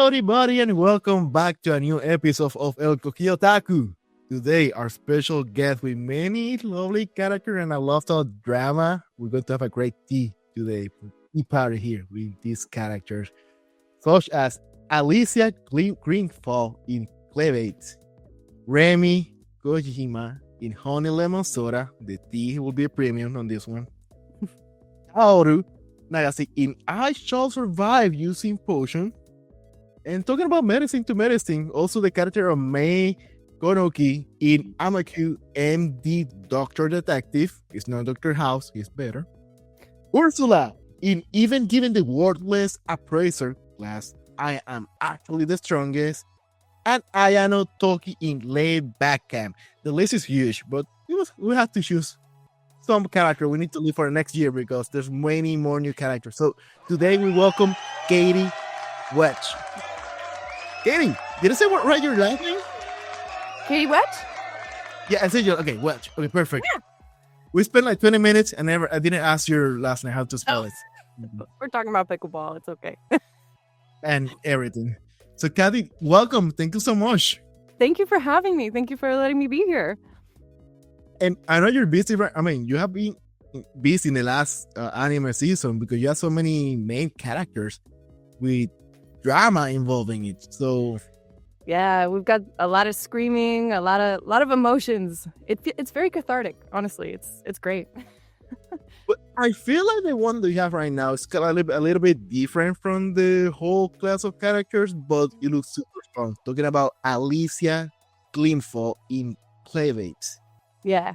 Hello, everybody, and welcome back to a new episode of El Kokiotaku. Today, our special guest with many lovely characters and a lot of drama. We're going to have a great tea today, tea party here with these characters, such as Alicia Glenfall in Clevatess, Remi Kojima in Honey Lemon Soda. The tea will be a premium on this one. Kaoru Nagase in I Shall Survive Using Potion. And talking about medicine to medicine, also the character of Mei Kounoike in Ameku M.D. Doctor Detective. It's not Dr. House, he's better. Ursula in Even Given the Wordless Appraiser class, I Am Actually the Strongest. And Ayano Toki in Laid Back Camp. The list is huge, but we have to choose some character we need to leave for next year because there's many more new characters. So today we welcome KATIE WETCH. KATIE, did I say what right your last name? KATIE WETCH? Yeah, I said WETCH. Okay, perfect. Yeah. We spent like 20 minutes and I didn't ask your last name, how to spell it. We're talking about pickleball. It's okay. And everything. So KATIE, welcome. Thank you so much. Thank you for having me. Thank you for letting me be here. And I know you're busy, right? I mean, you have been busy in the last anime season because you have so many main characters with drama involving it. So yeah, we've got a lot of screaming, a lot of emotions. It's very cathartic, honestly. It's great. But I feel like the one that you have right now is kind of a little bit different from the whole class of characters, but it looks super strong. Talking about Alicia Glenfall in Clevates. Yeah.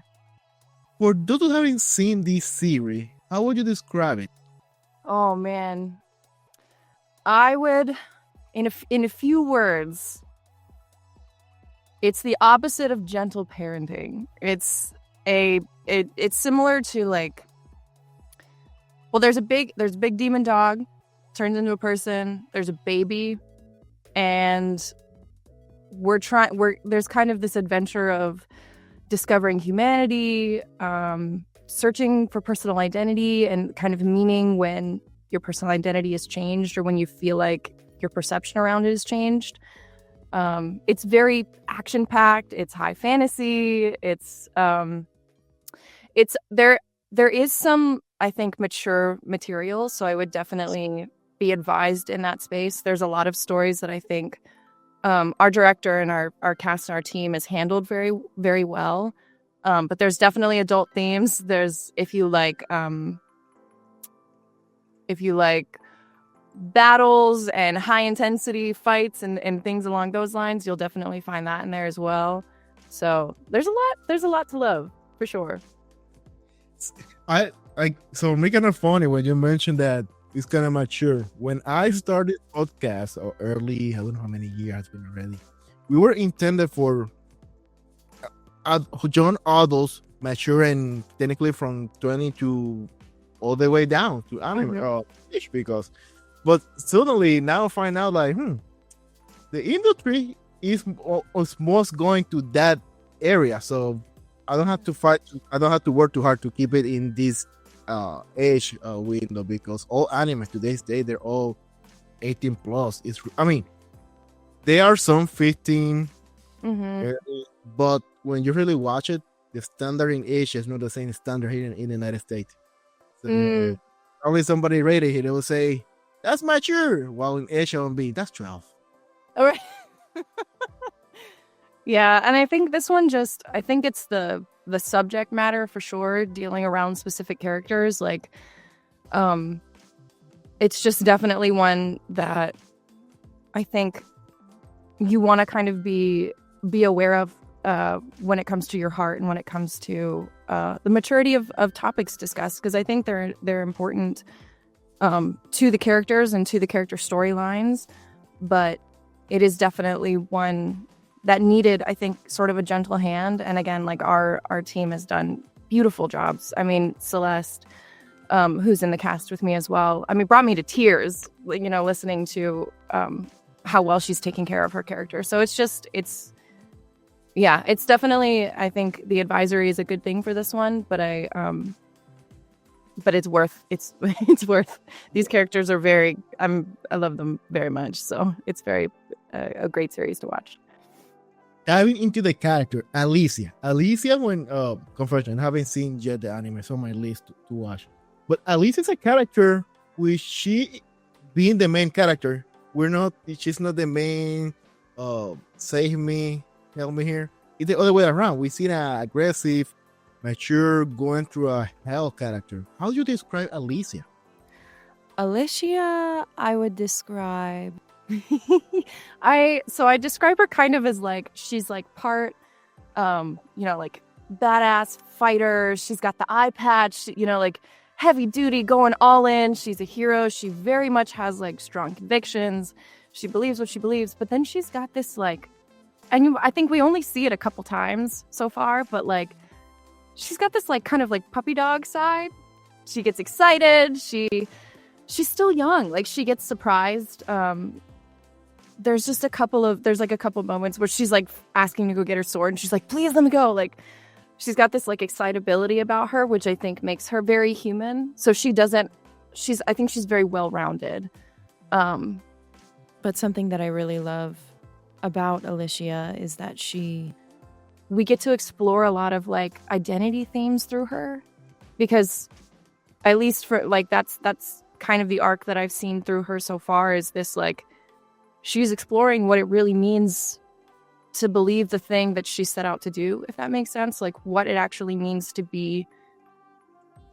For those who haven't seen this series, how would you describe it? Oh man, I would, in a few words, it's the opposite of gentle parenting. It's similar to like, well, there's a big demon dog, turns into a person. There's a baby, and there's kind of this adventure of discovering humanity, searching for personal identity and kind of meaning when your personal identity is changed or when you feel like your perception around it is changed. It's very action-packed. It's high fantasy. It's there is some, I think, mature material, so I would definitely be advised in that space. There's a lot of stories that I think our director and our cast and our team has handled very, very well. But there's definitely adult themes. There's if you like battles and high intensity fights and things along those lines, you'll definitely find that in there as well. So there's a lot to love for sure. So making it funny when you mentioned that it's kind of mature. When I started podcast or early, I don't know how many years it's been already. We were intended for young adults, maturing technically from 20 to all the way down to anime because. But suddenly now I find out like, the industry is most going to that area. So I don't have to fight. I don't have to work too hard to keep it in this age window because all anime today's day, they're all 18 plus. There are some 15, but when you really watch it, the standard in Asia is not the same standard here in the United States. So probably somebody rated it, they will say, that's mature, while in Asia will be, that's 12. All right. Yeah, and I think this one I think it's the subject matter for sure, dealing around specific characters. Like, it's just definitely one that I think you want to kind of be aware of when it comes to your heart and when it comes to the maturity of topics discussed, because I think they're important to the characters and to the character storylines, but it is definitely one that needed, I think, sort of a gentle hand. And again, like our team has done beautiful jobs. I mean, Celeste, who's in the cast with me as well, brought me to tears, listening to how well she's taking care of her character. So it's definitely, I think the advisory is a good thing for this one, but but it's worth it's worth. These characters are I love them very much, so it's very a great series to watch. Diving into the character, Alicia, when confession, I haven't seen yet the anime, it's on my list to watch. But Alicia is a character which she being the main character, she's not the main save me, help me here. It's the other way around. We see an aggressive, mature, going through a hell character. How do you describe Alicia? Alicia, I would describe I describe her kind of as like she's like part like badass fighter. She's got the eye patch, like heavy duty, going all in. She's a hero. She very much has like strong convictions. She believes what she believes, but then she's got this like, and I think we only see it a couple times so far, but like she's got this like kind of like puppy dog side. She gets excited. She's still young. Like she gets surprised. There's a couple moments where she's like asking to go get her sword and she's like, please let me go. Like she's got this like excitability about her, which I think makes her very human. So I think she's very well-rounded. But something that I really love about Alicia is that we get to explore a lot of like identity themes through her, because at least for like, that's kind of the arc that I've seen through her so far, is this like, she's exploring what it really means to believe the thing that she set out to do, if that makes sense. Like what it actually means to be,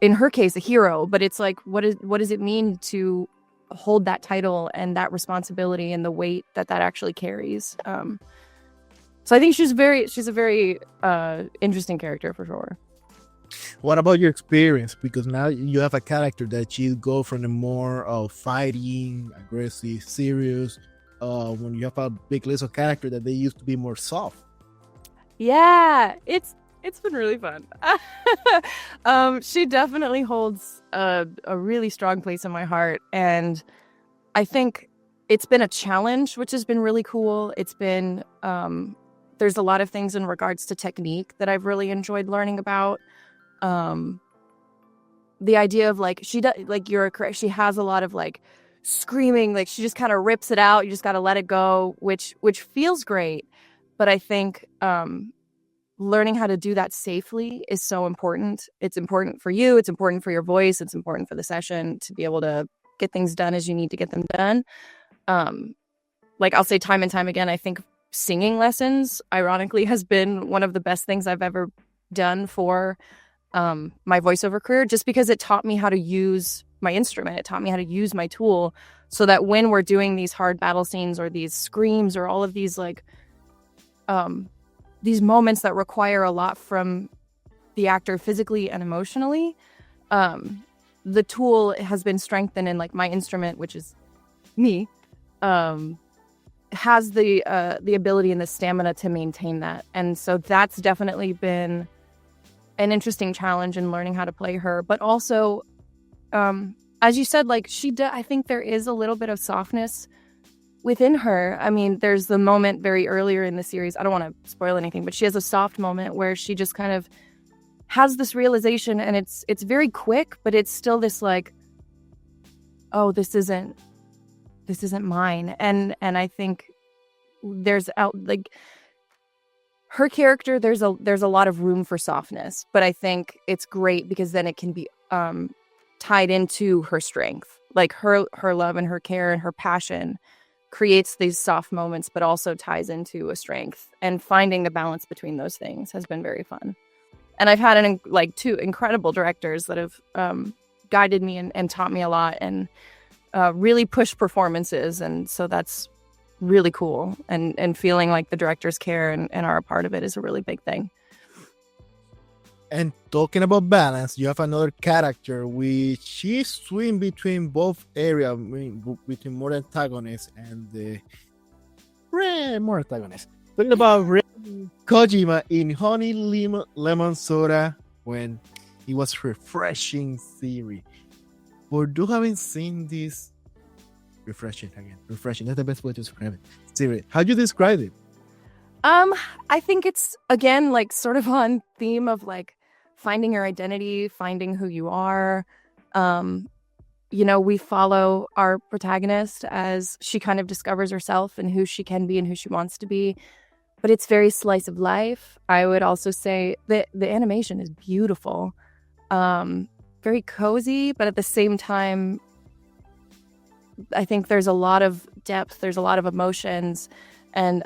in her case, a hero. But it's like, what does it mean to hold that title and that responsibility and the weight that actually carries? So I think she's a very interesting character for sure. What about your experience? Because now you have a character that you go from the more fighting, aggressive, serious. When you have a big list of characters that they used to be more soft. Yeah, it's been really fun. She definitely holds a really strong place in my heart, and I think it's been a challenge, which has been really cool. It's been there's a lot of things in regards to technique that I've really enjoyed learning about. The idea of like she has a lot of like screaming, like she just kind of rips it out. You just got to let it go, which feels great. But I think learning how to do that safely is so important. It's important for you. It's important for your voice. It's important for the session to be able to get things done as you need to get them done. Like I'll say time and time again, I think singing lessons, ironically, has been one of the best things I've ever done for my voiceover career, just because it taught me how to use my instrument. It taught me how to use my tool, so that when we're doing these hard battle scenes or these screams or all of these like these moments that require a lot from the actor physically and emotionally, the tool has been strengthened, and like my instrument, which is me, has the ability and the stamina to maintain that. And so that's definitely been an interesting challenge in learning how to play her. But also, as you said, like I think there is a little bit of softness within her. I mean, there's the moment very earlier in the series, I don't want to spoil anything, but she has a soft moment where she just kind of has this realization, and it's very quick, but it's still this like, oh, this isn't mine. And I think there's her character, there's a lot of room for softness, but I think it's great because then it can be tied into her strength. Like her love and her care and her passion creates these soft moments, but also ties into a strength, and finding the balance between those things has been very fun. And I've had two incredible directors that have guided me and taught me a lot, and really pushed performances. And so that's really cool. And feeling like the directors care and are a part of it is a really big thing. And talking about balance, you have another character which she swing between both areas, between more antagonists and the more antagonists. Talking about Remi Kojima in Honey Lemon Soda, when it was refreshing series. For those who haven't seen this, refreshing, that's the best way to describe it. Series, how do you describe it? I think it's, again, like sort of on theme of like finding your identity, finding who you are, We follow our protagonist as she kind of discovers herself and who she can be and who she wants to be. But it's very slice of life. I would also say that the animation is beautiful. Very cozy, but at the same time, I think there's a lot of depth, there's a lot of emotions. And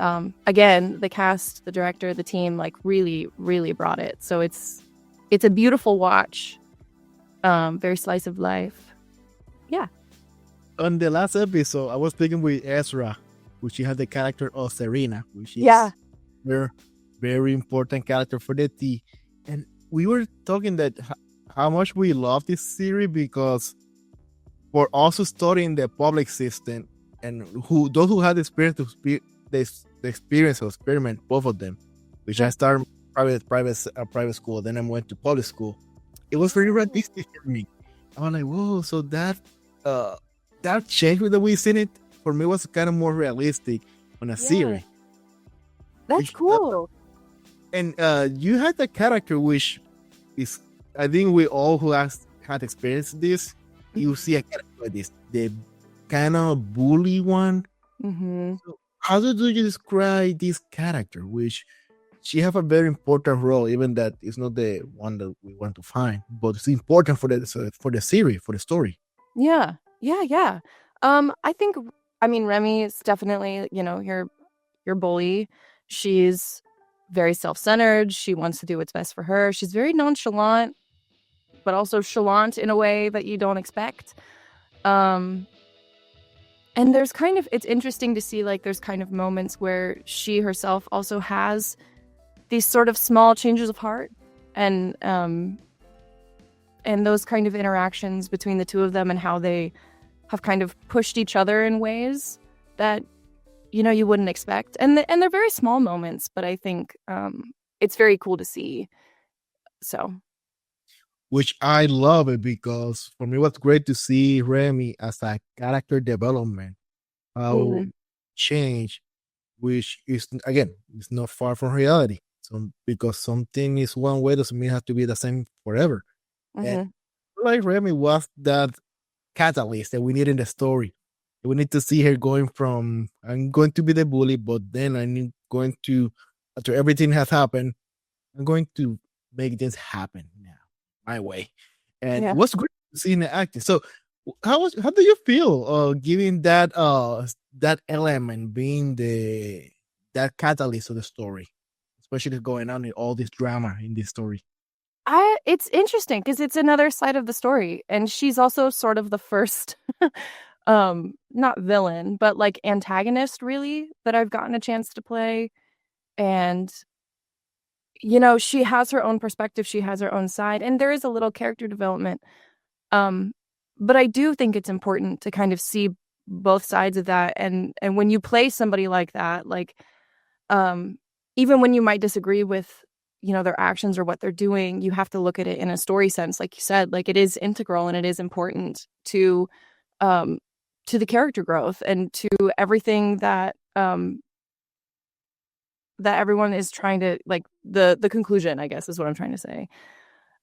again, the cast, the director, the team, like really, really brought it. So it's a beautiful watch. Very slice of life. Yeah. On the last episode, I was speaking with Ezra, which she had the character of Serena, which is very, very important character for the T. And we were talking that how much we love this series because for also studying the public system and those who had the experience to the experience of experiment, both of them, which I started private school, then I went to public school. It was very realistic for me. I was like, whoa! So that change with the way we seen it for me was kind of more realistic on a series. That's cool. And you had a character which is, I think we all who had experienced this, you see a character like this, the kind of bully one. Mm-hmm. So how do you describe this character, which she have a very important role, even that it's not the one that we want to find, but it's important for the series, for the story. Yeah. I mean, Remi is definitely, your bully. She's very self-centered. She wants to do what's best for her. She's very nonchalant, but also chalant in a way that you don't expect. And it's interesting to see, like, there's kind of moments where she herself also has these sort of small changes of heart, and those kind of interactions between the two of them and how they have kind of pushed each other in ways that, you wouldn't expect. And they're very small moments, but I think it's very cool to see. So. Which I love it because for me it was great to see Remi as a character development. How change, which is, again, it's not far from reality. So because something is one way doesn't mean it has to be the same forever. Mm-hmm. And like Remi was that catalyst that we need in the story. We need to see her going from, I'm going to be the bully, but then I'm going to, after everything has happened, I'm going to make this happen now, my way. And it was great to see in the acting. So how do you feel giving that element being that catalyst of the story, especially going on in all this drama in this story? It's interesting because it's another side of the story, and she's also sort of the first not villain, but like antagonist really that I've gotten a chance to play. And she has her own perspective, she has her own side, and there is a little character development. But I do think it's important to kind of see both sides of that. And when you play somebody like that, like, even when you might disagree with, their actions or what they're doing, you have to look at it in a story sense. Like you said, like it is integral and it is important to the character growth and to everything that everyone is trying to, like, the conclusion, I guess, is what I'm trying to say.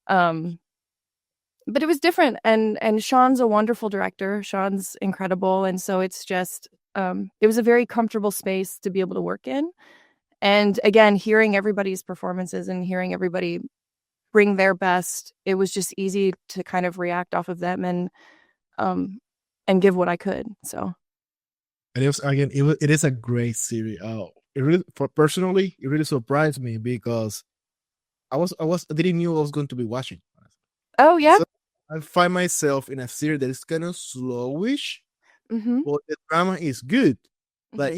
But it was different, and Sean's a wonderful director. Sean's incredible, and so it's just it was a very comfortable space to be able to work in. And again, hearing everybody's performances and hearing everybody bring their best, it was just easy to kind of react off of them and give what I could. So, and it is a great series. It really, personally, it really surprised me because I didn't know I was going to be watching. Oh yeah. So I find myself in a series that is kind of slowish, but the drama is good. But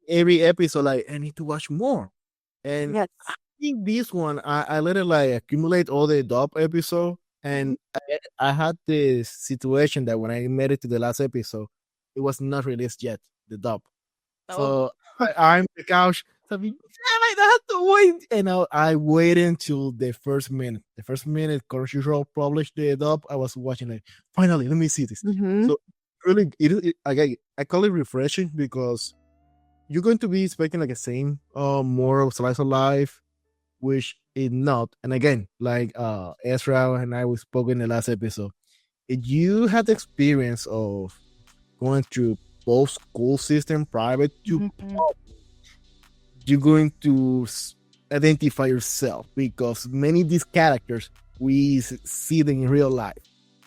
every episode, like, I need to watch more. And I think this one, I let it like accumulate all the dub episode. And I had this situation that when I made it to the last episode, it was not released yet, the dub. So I'm on the couch. So I had to wait. And I waited until the first minute. The first minute Crunchyroll published the dub. I was watching it. Finally, let me see this. So really, I call it refreshing because you're going to be expecting like a same more of slice of life, which is not. And again, like Ezra and I we spoke in the last episode, if you had the experience of going through both school system, private to Mhm. you're going to identify yourself because many of these characters we see them in real life.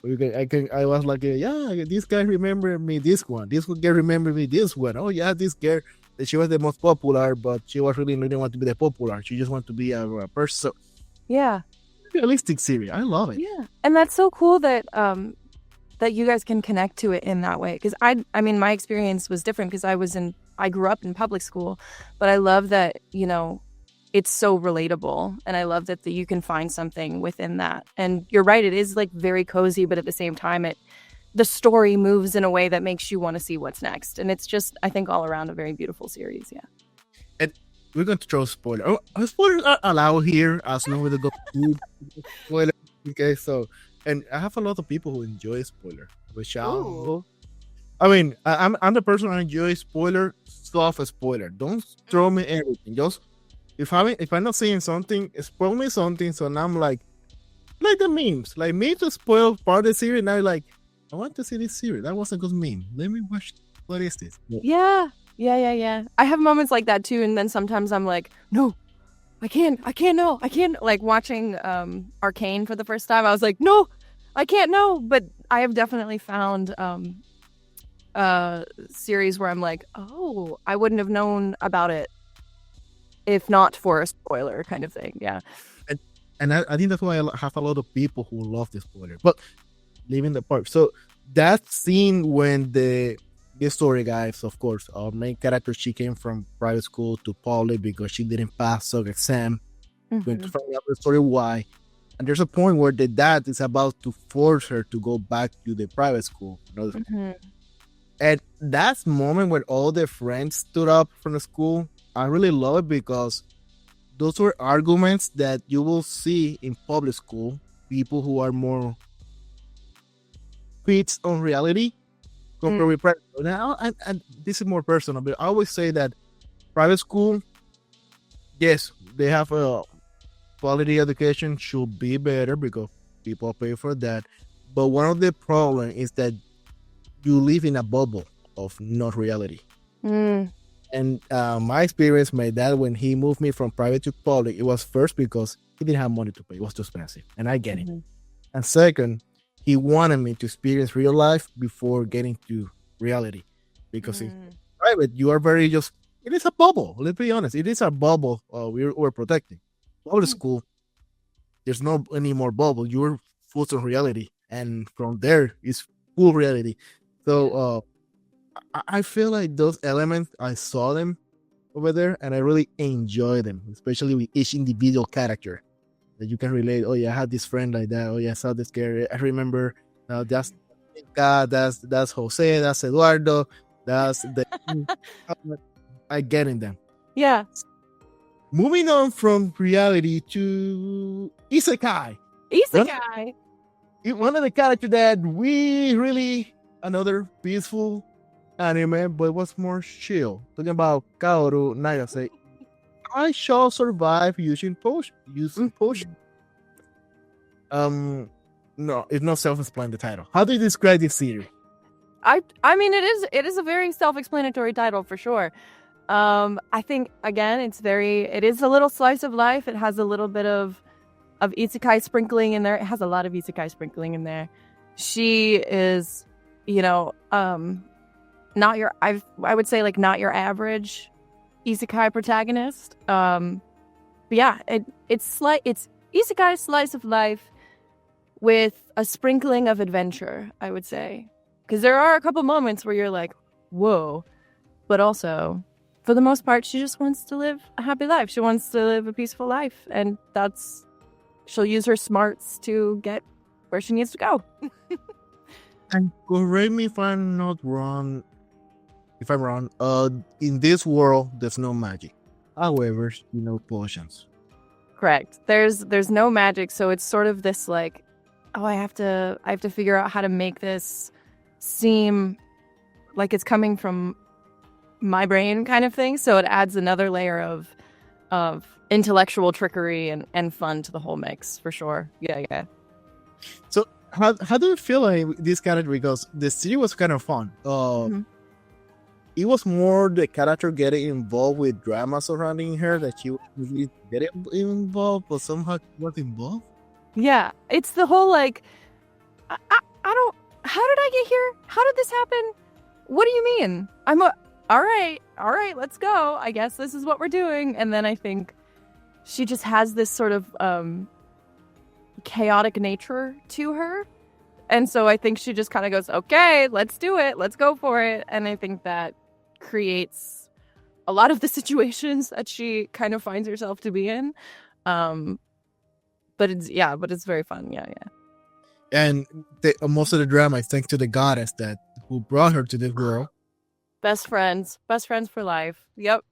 I was like, yeah, this guy remember me this one. This guy remember me this one. Oh yeah, this girl that she was the most popular, but she was really didn't want to be the popular. She just wanted to be a person. So Yeah. realistic series. I love it. Yeah. And that's so cool that that you guys can connect to it in that way. Because I mean, my experience was different because I grew up in public school, but I love that, you know, it's so relatable. And I love that you can find something within that. And you're right, it is like very cozy, but at the same time, the story moves in a way that makes you want to see what's next. And it's just, I think, all around a very beautiful series. Yeah. And we're going to throw spoiler. Oh, spoilers are allowed here as long as they go through spoiler. Okay, so and I have a lot of people who enjoy spoiler, which Ooh. I mean, I'm the person who enjoys spoiler, soft spoiler. Don't throw me everything. Just if I'm not seeing something, spoil me something. So now I'm like the memes, like me to spoil part of the series. Now like I want to see this series. That was a good meme. Let me watch. What is this? Yeah. Yeah. I have moments like that too, and then sometimes I'm like, no, I can't know. I can't. Like watching Arcane for the first time, I was like, no, I can't know. But I have definitely found series where I'm like, oh, I wouldn't have known about it if not for a spoiler kind of thing. Yeah. And I think that's why I have a lot of people who love the spoiler. But leaving the part. So that scene when the story guys, of course, our main character, she came from private school to public because she didn't pass some exam. Going to find out the story why. And there's a point where the dad is about to force her to go back to the private school. And that moment when all the friends stood up from the school, I really love it because those were arguments that you will see in public school. People who are more fits on reality compared with private. Now, and this is more personal, but I always say that private school, yes, they have a quality education should be better because people pay for that. But one of the problems is that you live in a bubble of not reality. And my experience, my dad, when he moved me from private to public, it was first because he didn't have money to pay. It was too expensive. And I get it. And second, he wanted me to experience real life before getting to reality. Because in private, you are very just, it is a bubble. Let's be honest. It is a bubble we're protecting. Public school, there's no any more bubble. You're full of reality. And from there, it's full reality. So I feel like those elements, I saw them over there and I really enjoy them, especially with each individual character that you can relate. Oh yeah, I had this friend like that. Oh yeah, I saw this character. I remember that's Jose, that's Eduardo, that's the I get in them. Yeah. Moving on from reality to Isekai. One of the characters that we really another peaceful anime, but it was more chill. Talking about Kaoru Nagase. I shall survive using potion. No, it's not self-explanatory the title. How do you describe this series? I mean it is a very self-explanatory title for sure. I think again it is a little slice of life. It has a little bit of isekai sprinkling in there. It has a lot of isekai sprinkling in there. She is, you know, not your I would say like not your average isekai protagonist. But yeah, it's isekai slice of life with a sprinkling of adventure, I would say. Because there are a couple moments where you're like, whoa. But also, for the most part, she just wants to live a happy life. She wants to live a peaceful life. And she'll use her smarts to get where she needs to go. And correct me if I'm not wrong. If I'm wrong, in this world, there's no magic. However, potions. Correct. There's no magic, so it's sort of this like, oh, I have to figure out how to make this seem like it's coming from my brain kind of thing. So it adds another layer of intellectual trickery and fun to the whole mix for sure. Yeah. So how do you feel like this character? Because the series was kind of fun. Mhm. It was more the character getting involved with drama surrounding her that she was really getting involved, but somehow she was involved. Yeah, it's the whole like, I don't. How did I get here? How did this happen? What do you mean? All right, let's go. I guess this is what we're doing. And then I think she just has this sort of chaotic nature to her. And so I think she just kind of goes, okay, let's do it. Let's go for it. And I think that creates a lot of the situations that she kind of finds herself to be in. But it's very fun. Yeah. And most of the drama is thanks to the goddess who brought her to this world. Best friends for life. Yep.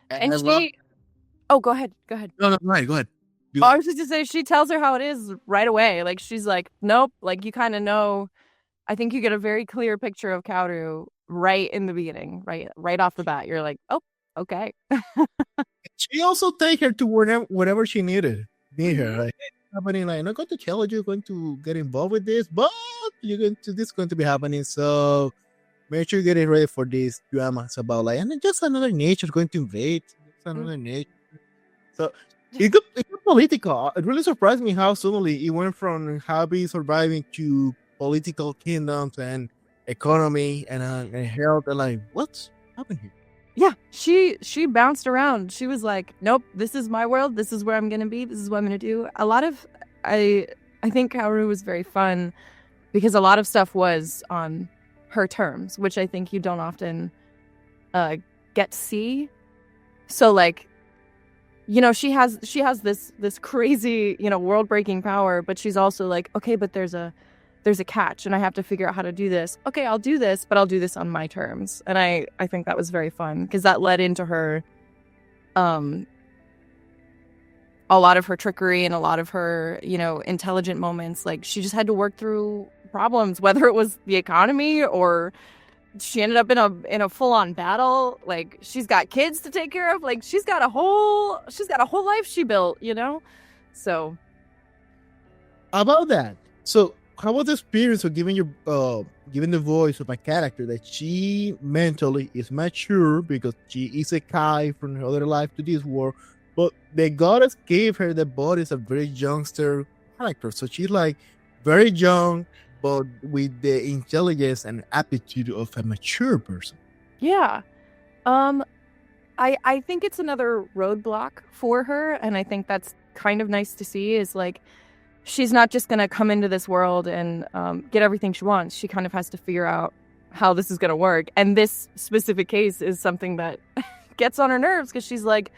And I she. love... Oh, go ahead. No, right, go ahead. I was just to say, she tells her how it is right away. Like, she's like, nope. Like, you kind of know. I think you get a very clear picture of Kaoru right in the beginning, right off the bat. You're like, oh, okay. She also take her to whatever she needed. Need her, like, happening. Like, I'm not going to tell you going to get involved with this, but this is going to be happening. So make sure you get ready for this drama. It's about like, and just another nature going to invade. Just another nature. So it got political. It really surprised me how suddenly it went from hobby surviving to political kingdoms and economy and health. And like, what's happened here? Yeah, she bounced around. She was like, nope, this is my world. This is where I'm going to be. This is what I'm going to do. A lot of, I think Kaoru was very fun because a lot of stuff was on her terms, which I think you don't often get to see. So like, you know, she has this crazy, you know, world-breaking power, but she's also like, okay, but there's a catch and I have to figure out how to do this. Okay, I'll do this, but I'll do this on my terms. And I think that was very fun because that led into her a lot of her trickery and a lot of her, you know, intelligent moments. Like, she just had to work through problems, whether it was the economy or she ended up in a full-on battle. Like, she's got kids to take care of. Like, she's got a whole life she built, you know? So about that. So how was the experience of giving the voice of a character that she mentally is mature because she is a Kai from her other life to this world, but the goddess gave her the body as a very youngster character. So she's like very young, but with the intelligence and aptitude of a mature person. Yeah. I think it's another roadblock for her, and I think that's kind of nice to see, is like, she's not just going to come into this world and get everything she wants. She kind of has to figure out how this is going to work. And this specific case is something that gets on her nerves because she's like,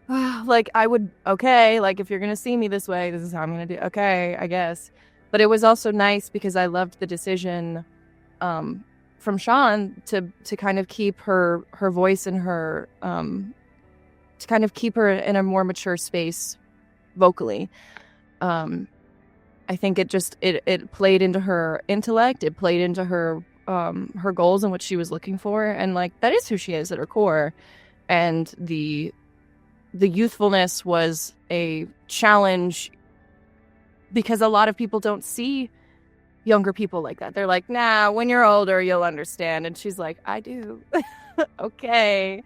like, like, if you're going to see me this way, this is how I'm going to do. Okay, I guess. But it was also nice because I loved the decision from Sean to kind of keep her voice and her to kind of keep her in a more mature space vocally. I think it played into her intellect. It played into her goals and what she was looking for, and like, that is who she is at her core. And the youthfulness was a challenge because a lot of people don't see younger people like that. They're like, nah, when you're older, you'll understand. And she's like, I do. Okay.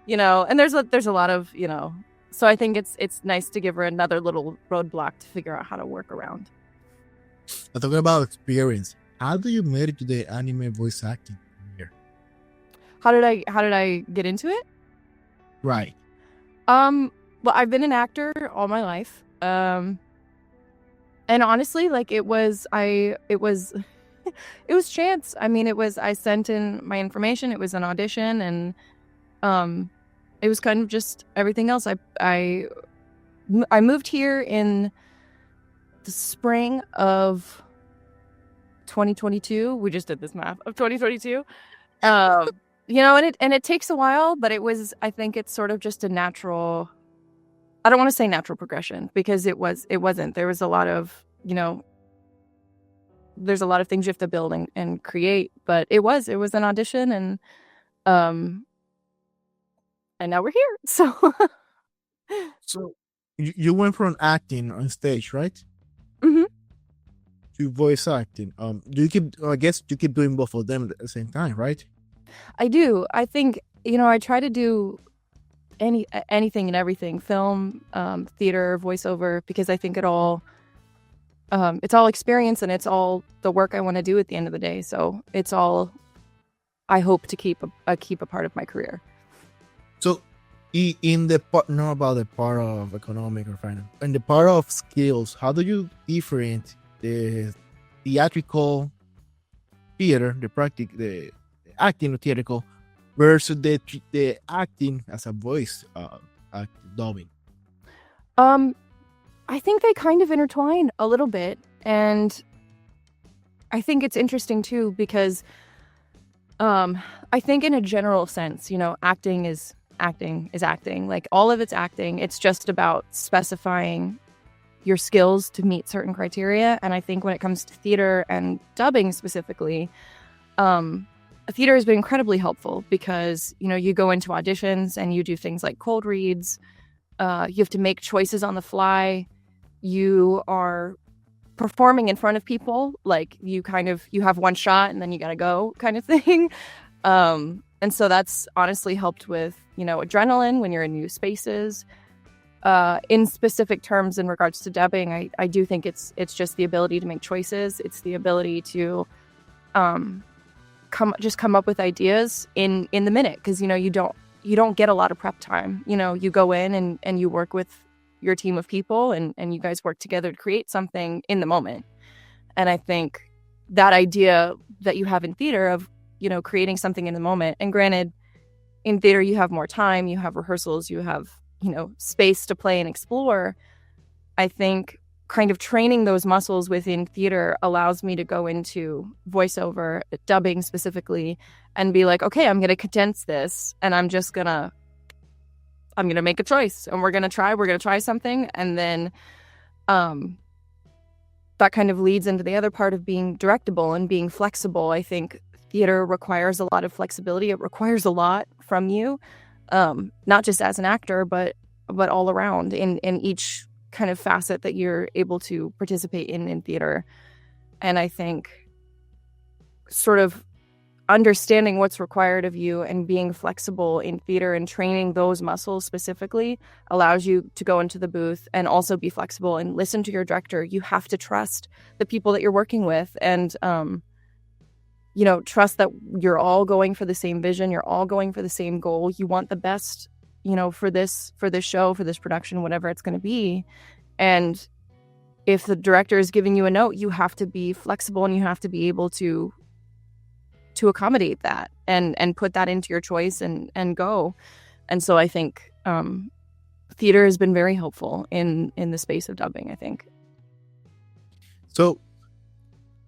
You know, and there's a lot of, you know, so I think it's nice to give her another little roadblock to figure out how to work around. Talking about experience, how do you make it to the anime voice acting here? How did I get into it? Right. Well, I've been an actor all my life. And honestly, like, it was chance. I mean, I sent in my information, it was an audition, and it was kind of just everything else. I moved here in the spring of 2022. We just did this math of 2022. You know, and it takes a while, but I think it's sort of just a natural, I don't want to say natural progression, because it wasn't. There was a lot of, you know, there's a lot of things you have to build and create, but it was an audition, and now we're here. So you went from acting on stage, right? Mm-hmm. to voice acting, do you keep? I guess you keep doing both of them at the same time, right? I do. I think, I try to do anything and everything, film, theater, voiceover, because I think it's all experience and it's all the work I want to do at the end of the day. So it's all I hope to keep a part of my career. So in the part, not about the part of economic or finance, in the part of skills, how do you differentiate the theatrical theater, the acting or theatrical versus the acting as a voice dubbing? I think they kind of intertwine a little bit, and I think it's interesting too because I think in a general sense, acting is acting. Like all of it's acting. It's just about specifying your skills to meet certain criteria. And I think when it comes to theater and dubbing specifically, theater has been incredibly helpful because, you go into auditions and you do things like cold reads. You have to make choices on the fly. You are performing in front of people. Like you have one shot and then you got to go kind of thing. And so that's honestly helped with, adrenaline when you're in new spaces. In specific terms, in regards to dubbing, I do think it's just the ability to make choices. It's the ability to come up with ideas in the minute, because you don't get a lot of prep time. You go in and you work with your team of people and you guys work together to create something in the moment. And I think that idea that you have in theater of creating something in the moment, and granted in theater you have more time, you have rehearsals, you have space to play and explore. I think kind of training those muscles within theater allows me to go into voiceover, dubbing specifically, and be like, okay, I'm going to condense this, and I'm going to make a choice, and we're going to try something. And then that kind of leads into the other part of being directable and being flexible. I think theater requires a lot of flexibility. It requires a lot from you, not just as an actor, but all around in each kind of facet that you're able to participate in theater. And I think sort of understanding what's required of you and being flexible in theater and training those muscles specifically allows you to go into the booth and also be flexible and listen to your director. You have to trust the people that you're working with, and trust that you're all going for the same vision, you're all going for the same goal. You want the best, for this show, for this production, whatever it's going to be. And if the director is giving you a note, you have to be flexible and you have to be able to accommodate that and put that into your choice and go. And so I think theater has been very helpful in the space of dubbing, I think. So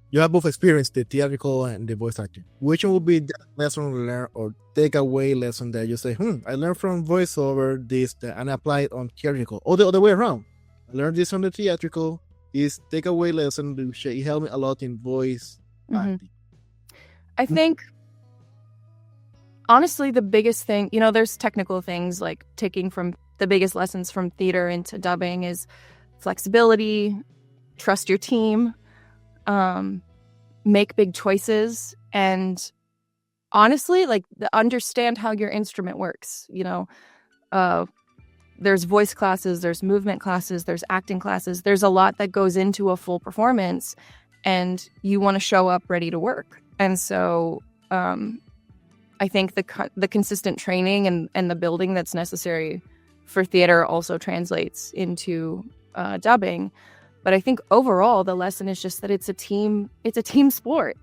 you have both experienced the theatrical and the voice acting. Which one would be the lesson learned or takeaway lesson that you say, I learned from voiceover this and apply it on theatrical, or the other way around? I learned this on the theatrical. This takeaway lesson, it helped me a lot in voice acting. I think, honestly, the biggest thing, there's technical things like taking from the biggest lessons from theater into dubbing is flexibility, trust your team, make big choices, and honestly, understand how your instrument works. There's voice classes, there's movement classes, there's acting classes. There's a lot that goes into a full performance, and you want to show up ready to work. And so I think the consistent training and the building that's necessary for theater also translates into dubbing. But I think overall the lesson is just that it's a team sport.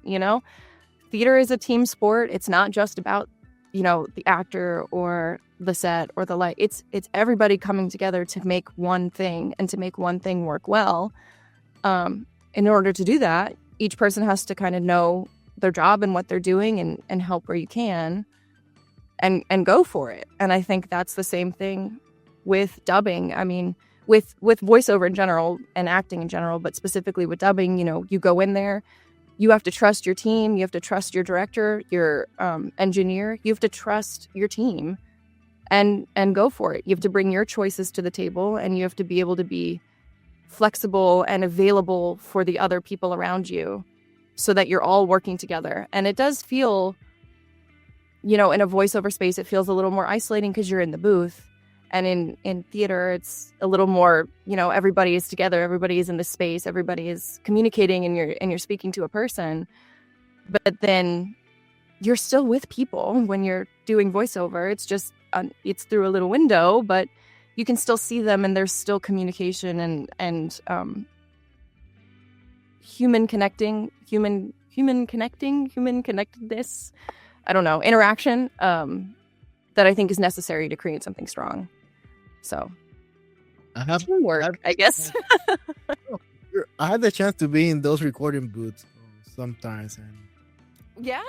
Theater is a team sport. It's not just about the actor or the set or the light. It's everybody coming together to make one thing and to make one thing work well. In order to do that, each person has to kind of know their job and what they're doing and help where you can and go for it. And I think that's the same thing with dubbing. I mean, with voiceover in general and acting in general, but specifically with dubbing, you go in there, you have to trust your team, you have to trust your director, your engineer, you have to trust your team and go for it. You have to bring your choices to the table, and you have to be able to be flexible and available for the other people around you so that you're all working together. And it does feel, in a voiceover space, it feels a little more isolating because you're in the booth. And in theater, it's a little more, everybody is together, everybody is in the space, everybody is communicating, and you're speaking to a person. But then you're still with people when you're doing voiceover. It's just it's through a little window, but you can still see them, and there's still communication and human connectedness. I don't know, interaction that I think is necessary to create something strong. So teamwork, I guess. I had the chance to be in those recording booths sometimes, and yeah,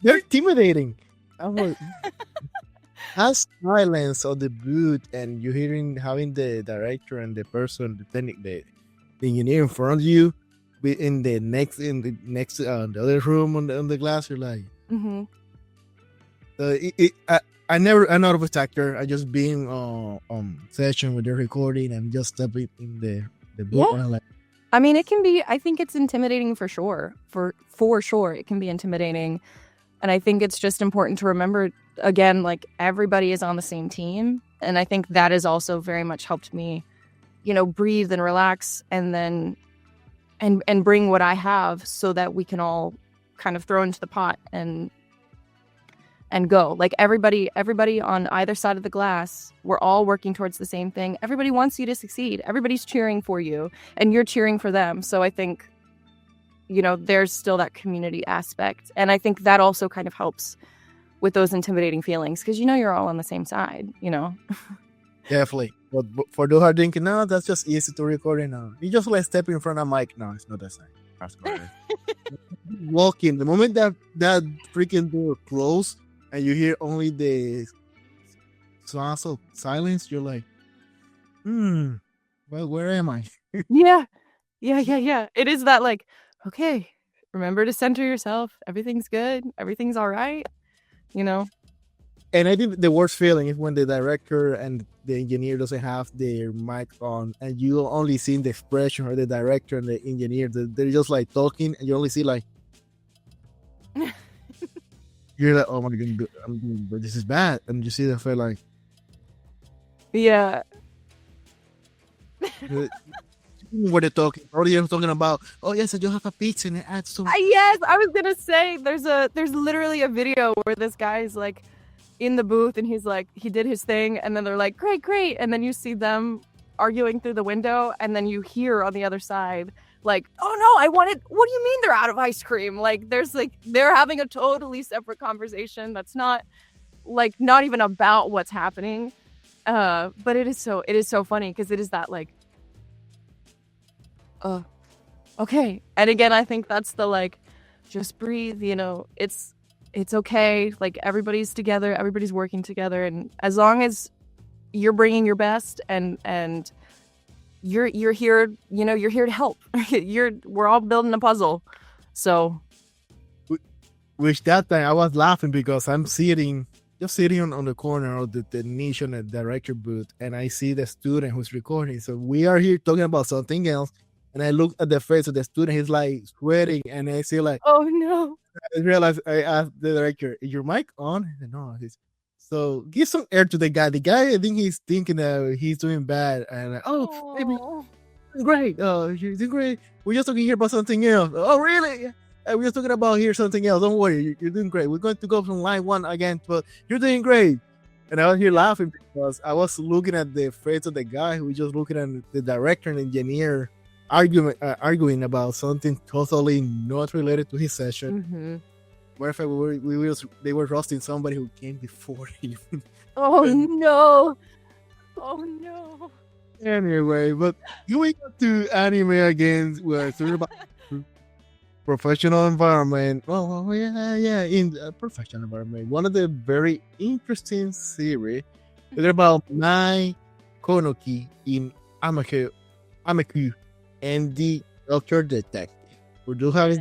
they're intimidating. Has silence on the booth, and you're having the director and the person, the engineer in front of you, in the next the other room on the glass. You're like, I'm not a voice actor. I just being on session with the recording and just stepping in the booth. Yeah. Like, I mean, it can be. I think it's intimidating for sure. For sure, it can be intimidating, and I think it's just important to remember again, like everybody is on the same team, and I think that has also very much helped me, breathe and relax, and then and bring what I have so that we can all kind of throw into the pot and go. Like everybody on either side of the glass, we're all working towards the same thing. Everybody wants you to succeed. Everybody's cheering for you, and you're cheering for them. So I think, there's still that community aspect. And I think that also kind of helps with those intimidating feelings because, you're all on the same side, Definitely. But for those who are thinking, no, that's just easy to record it now. You just like step in front of a mic. No, it's not that same. That's correct. Walking, the moment that freaking door closed, and you hear only the sounds of silence, you're like, well, where am I? Yeah. It is that like, okay, remember to center yourself. Everything's good. Everything's all right. And I think the worst feeling is when the director and the engineer doesn't have their mic on, and you only see the expression of the director and the engineer. They're just like talking, and you only see like, you're like, oh my god, this is bad, and you see them feel like, yeah. What they're talking, earlier talking about, oh yes, I just have a pizza and it adds so. Yes, I was gonna say there's literally a video where this guy's like in the booth and he's like, he did his thing, and then they're like, great, and then you see them arguing through the window, and then you hear on the other side like, oh no, what do you mean they're out of ice cream? Like there's like they're having a totally separate conversation that's not even about what's happening. But it is so funny because it is that like, okay. And again, I think that's the like, just breathe, it's okay. Like everybody's together, everybody's working together. And as long as you're bringing your best and you're here, you're here to help. We're all building a puzzle. So. Which that time I was laughing because I'm sitting on the corner of the technician and director booth, and I see the student who's recording. So we are here talking about something else. And I look at the face of the student, he's like sweating, and I see like, oh no. I realized, I asked the director, is your mic on? He said, no. So give some air to the guy. The guy, I think he's thinking that he's doing bad. And baby, great. You're doing great. We're just talking here about something else. Oh, really? We're just talking about here something else. Don't worry, you're doing great. We're going to go from line 1 again, but you're doing great. And I was here laughing because I was looking at the face of the guy who was just looking at the director and engineer arguing about something totally not related to his session. Matter of fact, they were roasting somebody who came before him. Oh no! Anyway, but going to anime again, we're talking about professional environment. Oh yeah, in a professional environment. One of the very interesting series is about my Kounoike in Ameku M.D. Doctor Detective. We do have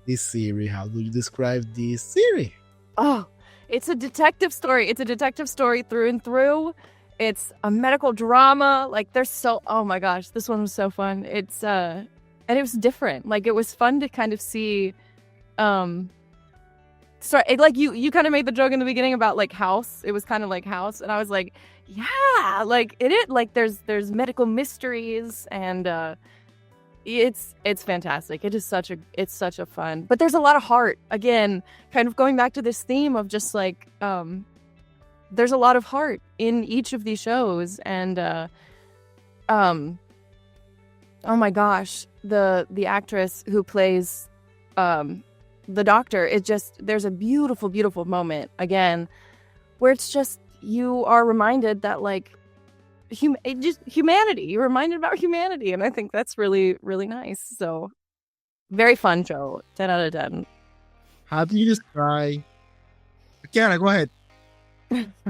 this series. How do you describe this series? Oh, it's a detective story. It's a detective story through and through. It's a medical drama. Like there's so, oh my gosh, this one was so fun. It's and it was different. Like it was fun to kind of see like you kind of made the joke in the beginning about like House. It was kind of like House, and I was like, yeah, like it like there's medical mysteries, and it's fantastic. It is such a fun, but there's a lot of heart. Again, kind of going back to this theme of just like there's a lot of heart in each of these shows, and oh my gosh, the actress who plays the doctor, it just, there's a beautiful moment again where it's just, you are reminded that like just humanity, you're reminded about humanity, and I think that's really nice. So very fun show, 10 out of 10. How do you describe? Kiara, go ahead.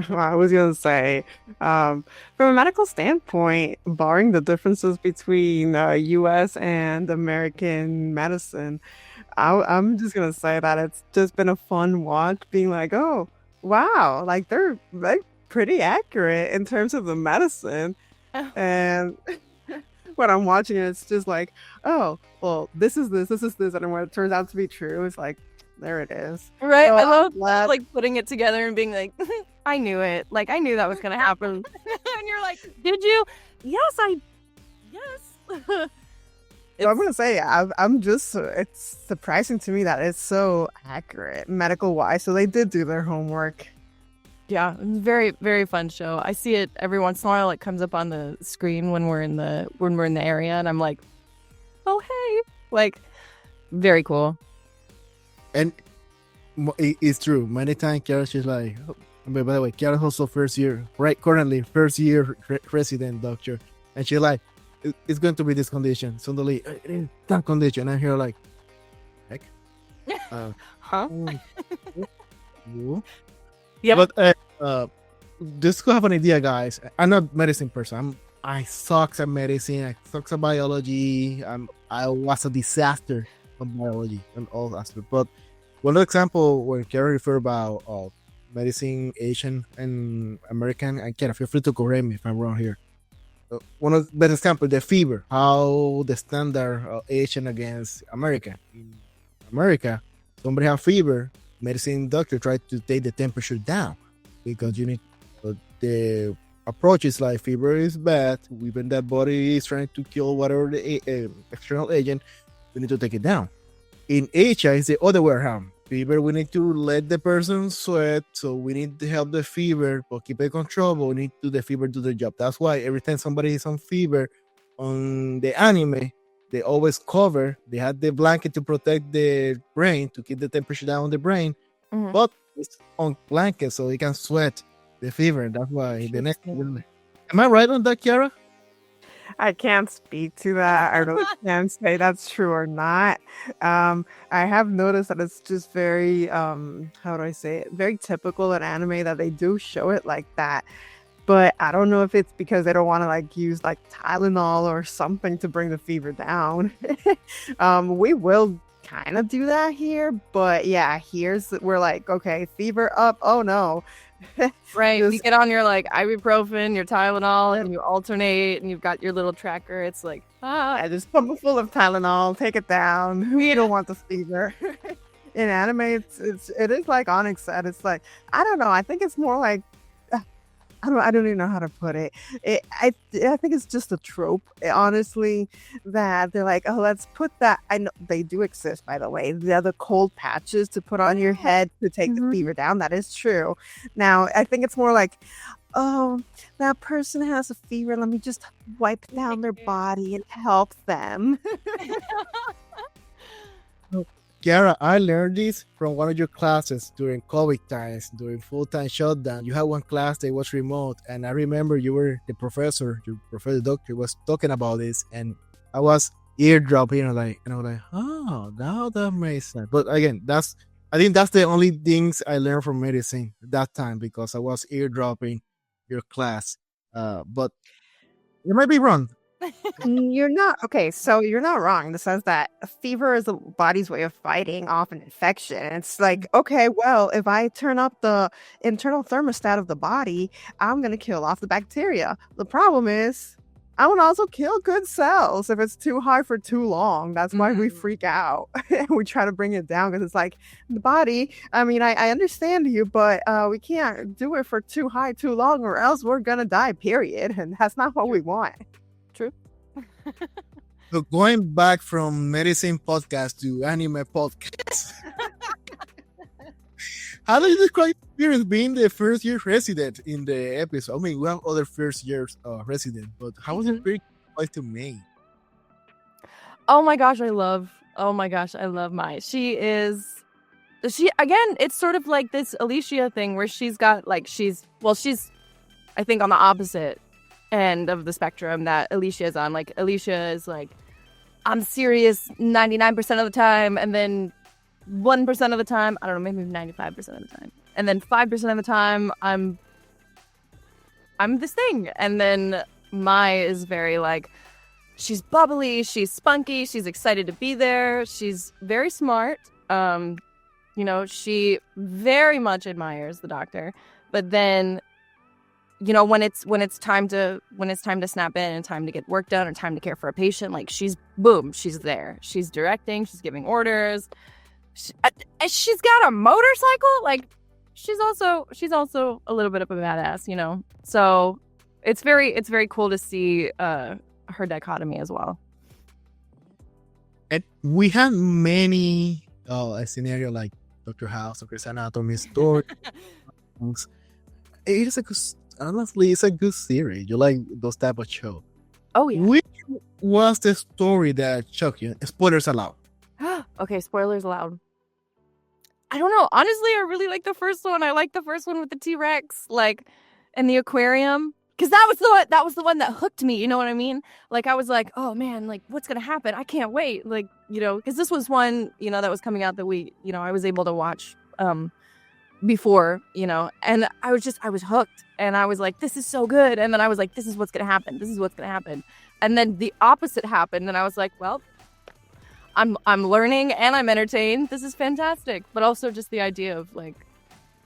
I was gonna say, from a medical standpoint, barring the differences between U.S. and American medicine, I'm just gonna say that it's just been a fun watch. Being like, oh wow, like they're like pretty accurate in terms of the medicine, and when I'm watching it, it's just like, oh well, this is this, and when it turns out to be true, it's like, there it is. Right. So I love like putting it together and being like, I knew it. Like I knew that was gonna happen. And you're like, did you? Yes. So I'm gonna say, I'm just, it's surprising to me that it's so accurate medical wise. So they did do their homework. Yeah, very fun show. I see it every once in a while. It comes up on the screen when we're in the area, and I'm like, oh hey, like very cool. And it's true. Many times, Kiara, she's like, oh, by the way, Kiara's also currently first year resident doctor, and she's like, it's going to be this condition. Suddenly, that condition, and here like, heck, huh? Yeah, but just to have an idea, guys, I'm not a medicine person. I sucks at medicine. I sucks at biology. I was a disaster on biology and all aspects. But one example when Kiara referred about medicine, Asian and American, and Kiara, feel free to correct me if I'm wrong here. One of the best example, the fever, how the standard Asian against American. In America, somebody have fever, medicine doctor try to take the temperature down because you need the approach is like fever is bad, even that body is trying to kill whatever the external agent, we need to take it down. In Asia, it's the other way around. Fever, we need to let the person sweat, so we need to help the fever, but keep it control, but we need to the fever do the job. That's why every time somebody is on fever on the anime, they always cover, they had the blanket to protect the brain, to keep the temperature down on the brain, but it's on blanket so he can sweat the fever. That's why the next. Am I right on that, Kiara? I can't speak to that. I really can't say that's true or not. I have noticed that it's just very, how do I say it? Very typical in anime that they do show it like that. But I don't know if it's because they don't want to like use like Tylenol or something to bring the fever down. We will kind of do that here, but yeah, we're like, okay, fever up. Oh no. Right. You get on your like ibuprofen, your Tylenol, and you alternate, and you've got your little tracker. It's like, I just pump it full of Tylenol, take it down. We don't want the fever. In anime, it is like Onyx said. It's like, I don't know. I think it's more like, I don't even know how to put it. I think it's just a trope, honestly, that they're like, oh, let's put that. I know they do exist, by the way. The other cold patches to put on your head to take the fever down. That is true. Now, I think it's more like, oh, that person has a fever. Let me just wipe down their body and help them. Kiara, I learned this from one of your classes during COVID times, during full-time shutdown. You had one class that was remote, and I remember you were the professor, your professor doctor was talking about this, and I was eardropping, and I was like, oh, now that makes sense. But again, I think that's the only things I learned from medicine that time, because I was eardropping your class. But you might be wrong. You're not okay. So you're not wrong in the sense that a fever is the body's way of fighting off an infection. It's like, okay, well, if I turn up the internal thermostat of the body, I'm going to kill off the bacteria. The problem is, I would also kill good cells if it's too high for too long. That's why we freak out. We try to bring it down because it's like the body. I mean, I understand you, but we can't do it for too high too long, or else we're gonna die. Period, and that's not what we want. True. So going back from medicine podcast to anime podcast, how do you describe your experience being the first year resident in the episode? I mean, we have other first years resident, but how was it very close to me? Oh my gosh, I love Mai. She again, it's sort of like this Alicia thing where she's got like she's I think on the opposite end of the spectrum that Alicia is on. Like Alicia is like, I'm serious 99% of the time, and then 1% of the time, I don't know, maybe 95% of the time, and then 5% of the time I'm this thing. And then Mai is very like, she's bubbly, she's spunky, she's excited to be there, she's very smart. You know, she very much admires the doctor, but then, you know, when it's time to snap in and time to get work done or time to care for a patient, like she's there. She's directing, she's giving orders. She's got a motorcycle. Like she's also a little bit of a badass, you know. So it's very cool to see her dichotomy as well. And we had many a scenario like Dr. House, Dr. Anatomy story. It is honestly, it's a good series. You like those type of show. Oh yeah. Which was the story that shocked you? Spoilers allowed. Okay, spoilers allowed. I don't know. Honestly, I really like the first one. I like the first one with the T-Rex, like, and the aquarium. Because that was the one that hooked me, you know what I mean? Like, I was like, oh man, like, what's going to happen? I can't wait. Like, you know, because this was one, you know, that was coming out that I was able to watch before, you know, and I was hooked. And I was like, this is so good. And then I was like, this is what's going to happen. This is what's going to happen. And then the opposite happened. And I was like, well, I'm learning and I'm entertained. This is fantastic. But also just the idea of like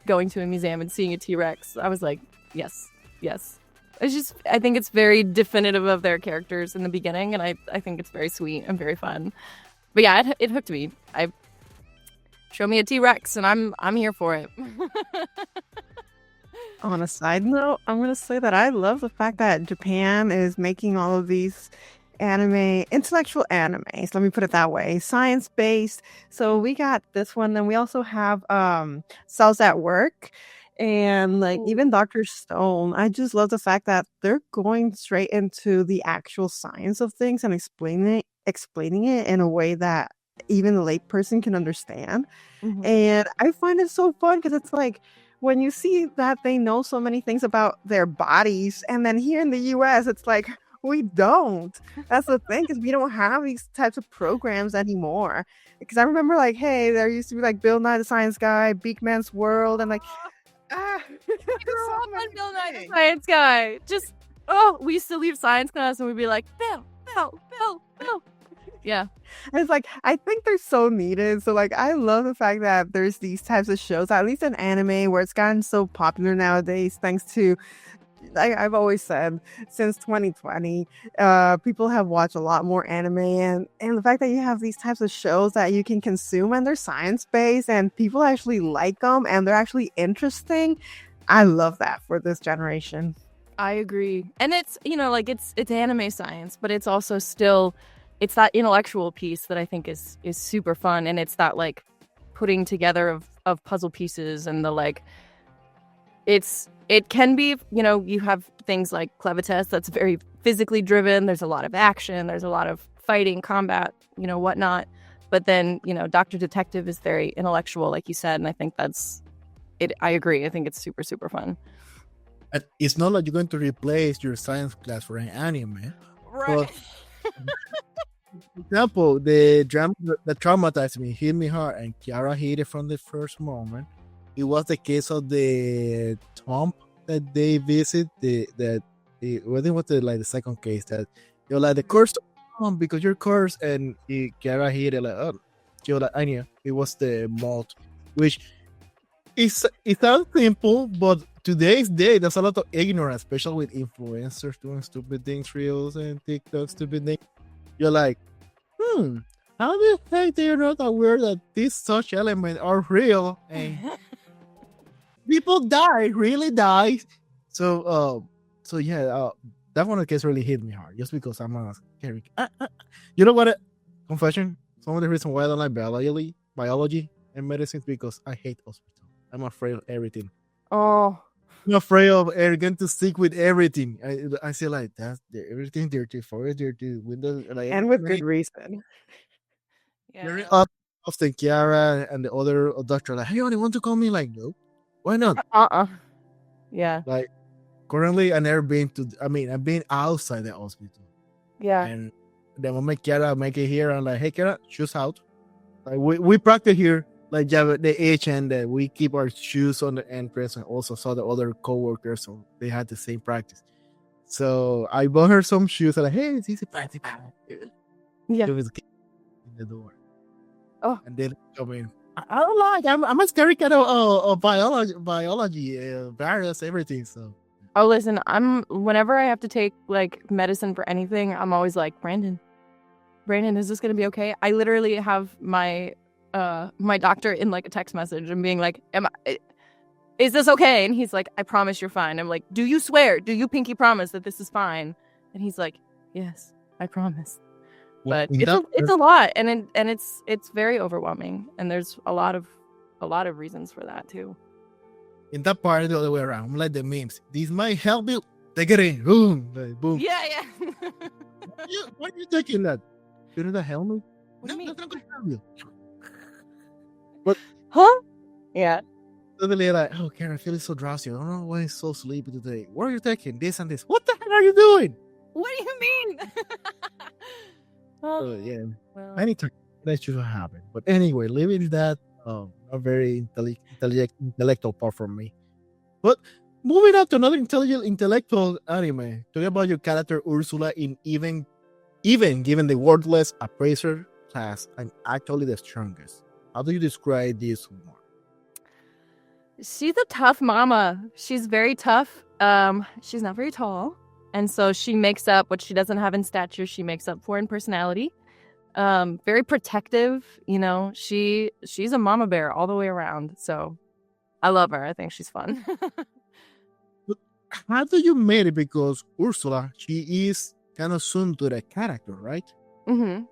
going to a museum and seeing a T-Rex. I was like, yes. I think it's very definitive of their characters in the beginning, and I think it's very sweet and very fun. But yeah, it hooked me. Show me a T-Rex and I'm here for it. On a side note, I'm going to say that I love the fact that Japan is making all of these intellectual animes, let me put it that way, science-based. So we got this one, then we also have Cells at Work, and like even Dr. Stone. I just love the fact that they're going straight into the actual science of things and explaining it in a way that even a layperson can understand. Mm-hmm. And I find it so fun because it's like, when you see that they know so many things about their bodies, and then here in the US, it's like, we don't. That's the thing, because we don't have these types of programs anymore. Because I remember, like, hey, there used to be like Bill Nye the Science Guy, Beakman's World, and like, grew up on Bill Nye the Science Guy. Just we used to leave science class and we'd be like, Bill. Yeah. And it's like, I think they're so needed. So like, I love the fact that there's these types of shows, at least in anime, where it's gotten so popular nowadays, thanks to, I've always said, since 2020, people have watched a lot more anime, and the fact that you have these types of shows that you can consume and they're science-based and people actually like them and they're actually interesting, I love that for this generation. I agree. And it's, you know, like it's anime science, but it's also still, it's that intellectual piece that I think is super fun, and it's that like putting together of puzzle pieces, and the like, it can be, you know, you have things like Clevatess that's very physically driven. There's a lot of action. There's a lot of fighting, combat, you know, whatnot. But then, you know, Dr. Detective is very intellectual, like you said. And I think that's it. I agree. I think it's super, super fun. It's not like you're going to replace your science class for an anime. Right. For example, the drama that traumatized me, hit me hard, and Kiara hit it from the first moment. It was the case of the tomb that they visit. I think was the second case that You're like the curse because you're cursed, and Kiara hit it like, oh, you're like, I knew it was the malt, which is it sounds simple, but today's day there's a lot of ignorance, especially with influencers doing stupid things, reels and TikTok stupid things. You're like, how the heck they're not aware that these such elements are real and people die, really die. So yeah, that one case really hit me hard just because I'm a scary. You know what? Confession. Some of the reason why I don't like biology and medicine is because I hate hospital. I'm afraid of everything. Oh, I'm afraid of getting to sick with everything. I say like that's everything dirty, forest dirty, window, like, And with good reason. very yeah. often Kiara and the other doctor like, hey, you want to call me? Like, no, why not? Yeah. Like, currently, I've been outside the hospital. Yeah. And the moment Kiara make it here, I'm like, hey, Kiara, shoes out. Like, we practice here, like, the age, and we keep our shoes on the entrance, and also saw the other coworkers, so they had the same practice. So I bought her some shoes, and like, hey, it's easy, Yeah. in the door. Oh. And then come in. I don't like. I'm a scary kind of biology, virus, everything. So. Oh, listen, whenever I have to take like medicine for anything, I'm always like, Brandon, is this gonna be okay? I literally have my doctor in like a text message and being like, is this okay? And he's like, I promise you're fine. I'm like, do you swear? Do you pinky promise that this is fine? And he's like, yes, I promise. But it's a lot, and it's very overwhelming, and there's a lot of reasons for that too. In that part, the other way around. I'm like the memes. This might help you. Take it in. Boom. Like, boom. Yeah. Why are you taking that? Shouldn't that help me? What do you mean? That's not going to help you. But, huh? Yeah. Suddenly, like, oh, Karen, I feel so drowsy. I don't know why I'm so sleepy today. What are you taking? This and this. What the hell are you doing? What do you mean? Yeah. Well. I need to. That should happen. But anyway, leaving that. Not very intellectual part from me. But moving on to another intellectual anime. Talking about your character Ursula in even given the wordless Appraiser class, I'm actually the strongest. How do you describe this one? She's a tough mama. She's very tough. She's not very tall. And so she makes up what she doesn't have in stature, she makes up for in personality. Very protective, she's a mama bear all the way around. So I love her. I think she's fun. But how do you make it? Because Ursula, she is kind of soon to the character, right? Mm-hmm.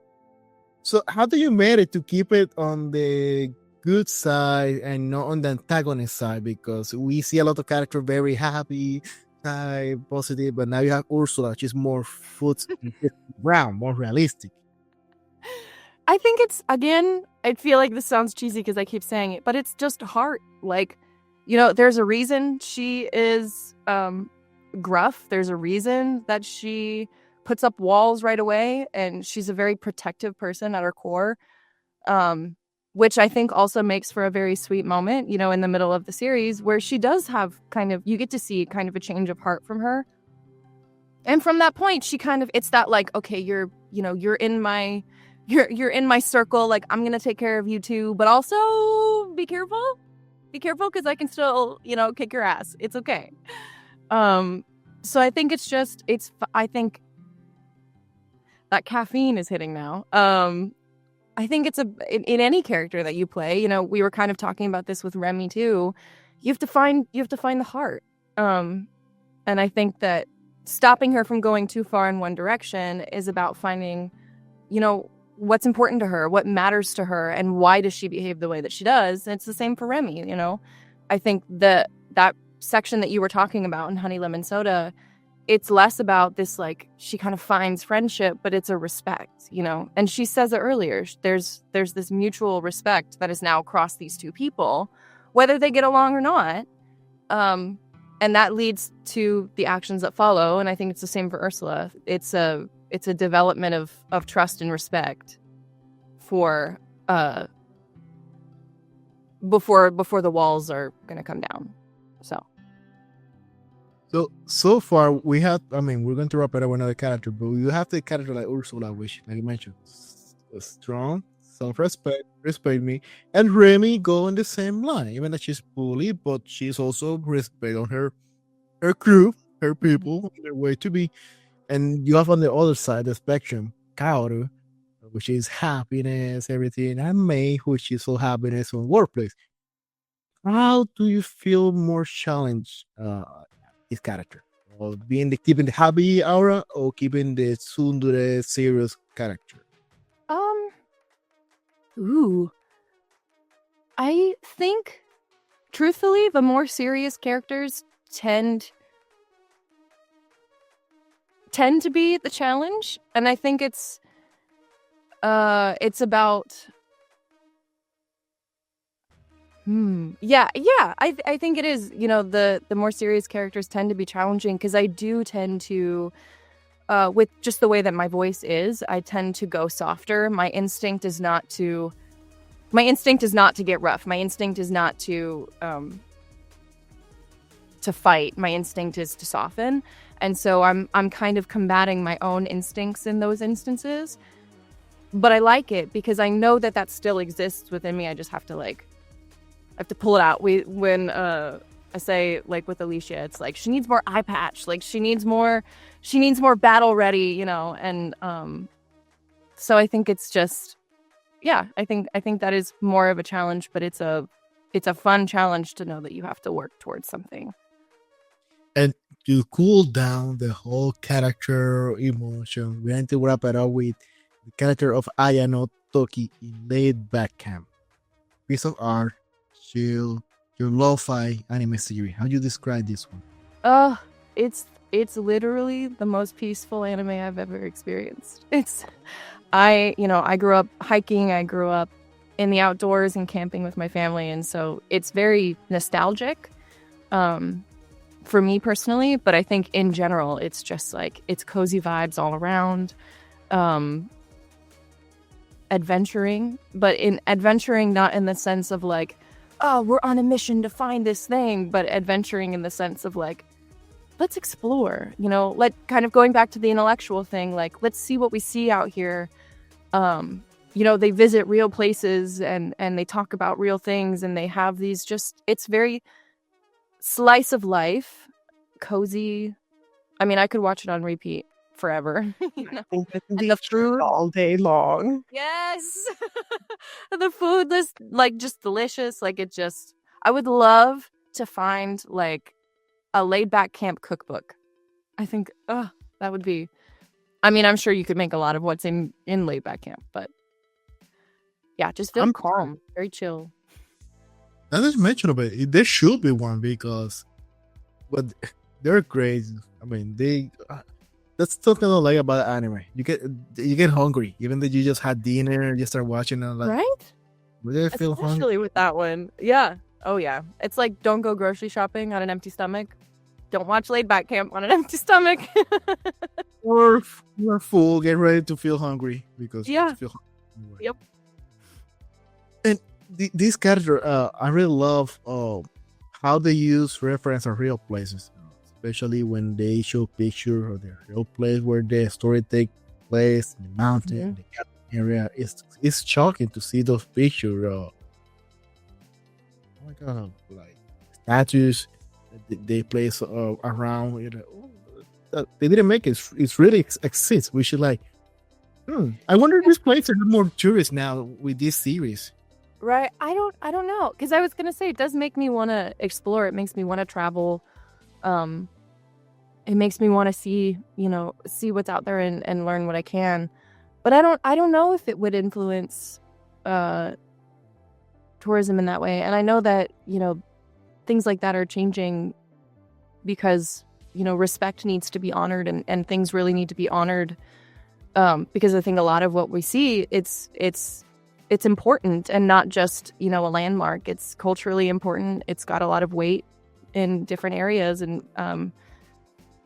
So how do you make it to keep it on the good side and not on the antagonist side? Because we see a lot of characters very happy, positive, but now you have Ursula. She's more foot brown, more realistic. I think it's, again, I feel like this sounds cheesy because I keep saying it, but it's just heart. Like, there's a reason she is gruff. There's a reason that she puts up walls right away, and she's a very protective person at her core, which I think also makes for a very sweet moment, in the middle of the series where she does have you get to see kind of a change of heart from her. And from that point, she it's that like, okay, you're in my circle, like I'm gonna take care of you too, but also be careful because I can still kick your ass. It's okay. So I think I think that caffeine is hitting now. I think it's in any character that you play, we were kind of talking about this with Remi too. You have to find the heart. And I think that stopping her from going too far in one direction is about finding, what's important to her, what matters to her, and why does she behave the way that she does. And it's the same for Remi, I think that section that you were talking about in Honey Lemon Soda, it's less about this, like, she kind of finds friendship, but it's a respect, and she says it earlier, there's this mutual respect that is now across these two people, whether they get along or not. And that leads to the actions that follow. And I think it's the same for Ursula. It's a development of trust and respect for before the walls are going to come down. So far we have. I mean, we're going to wrap it up with another character, but you have the character like Ursula, which, like you mentioned, strong, self-respect, respect me, and Remi go in the same line. Even that she's bully, but she's also respect on her crew, her people, their way to be. And you have on the other side the spectrum, Kaoru, which is happiness, everything, and May, which is all happiness on workplace. How do you feel more challenged this character? Or keeping the happy aura or keeping the tsundere serious character? Um, ooh. I think, truthfully, the more serious characters tend to be the challenge, and I think it's about I think it is, the more serious characters tend to be challenging, because I do tend to with just the way that my voice is, I tend to go softer. My instinct is not to get rough. My instinct is not to fight. My instinct is to soften. And so I'm kind of combating my own instincts in those instances. But I like it because I know that still exists within me. I just have to pull it out. When I say, like, with Alicia, it's like she needs more eye patch. Like, she needs more battle ready, and so I think it's just, I think that is more of a challenge, but it's a fun challenge to know that you have to work towards something. And to cool down the whole character emotion, we need to wrap it up with the character of Ayano Toki in Laid Back Camp. Piece of art, chill, your lo-fi anime series. How do you describe this one? It's literally the most peaceful anime I've ever experienced. I grew up hiking, I grew up in the outdoors and camping with my family, and so it's very nostalgic for me personally, but I think in general it's just like, it's cozy vibes all around. Adventuring, but in adventuring not in the sense of like, oh, we're on a mission to find this thing, but adventuring in the sense of like, let's explore, kind of going back to the intellectual thing, like, let's see what we see out here. They visit real places and they talk about real things, and they have these it's very slice of life, cozy. I mean, I could watch it on repeat forever. And the food all day long. Yes. The food is like just delicious. Like, I would love to find like a laid back camp cookbook. I think that would be, I mean, I'm sure you could make a lot of what's in laid back camp, but yeah, just feel calm, very chill. That is mentionable. There should be one because, but they're great. I mean, that's something I like about anime. You get hungry, even though you just had dinner, you start watching and like, right? Would they feel hungry? Especially with that one, yeah. Oh yeah, it's like, don't go grocery shopping on an empty stomach. Don't watch Laid Back Camp on an empty stomach. Or you're full, get ready to feel hungry because you feel hungry. Yep. And this character, I really love how they use reference of real places, especially when they show picture of the real place where the story takes place, the mountain, the area. It's shocking to see those pictures. Oh my god, like statues they place around. They didn't make it. It's really exists. We should like. I wonder if this place are more tourists now with this series. Right. I don't know, because I was gonna say, it does make me want to explore. It makes me want to travel. It makes me want to see what's out there and learn what I can. But I don't know if it would influence tourism in that way. And I know that things like that are changing because respect needs to be honored, and things really need to be honored, because I think a lot of what we see, it's important and not just a landmark. It's culturally important. It's got a lot of weight in different areas, and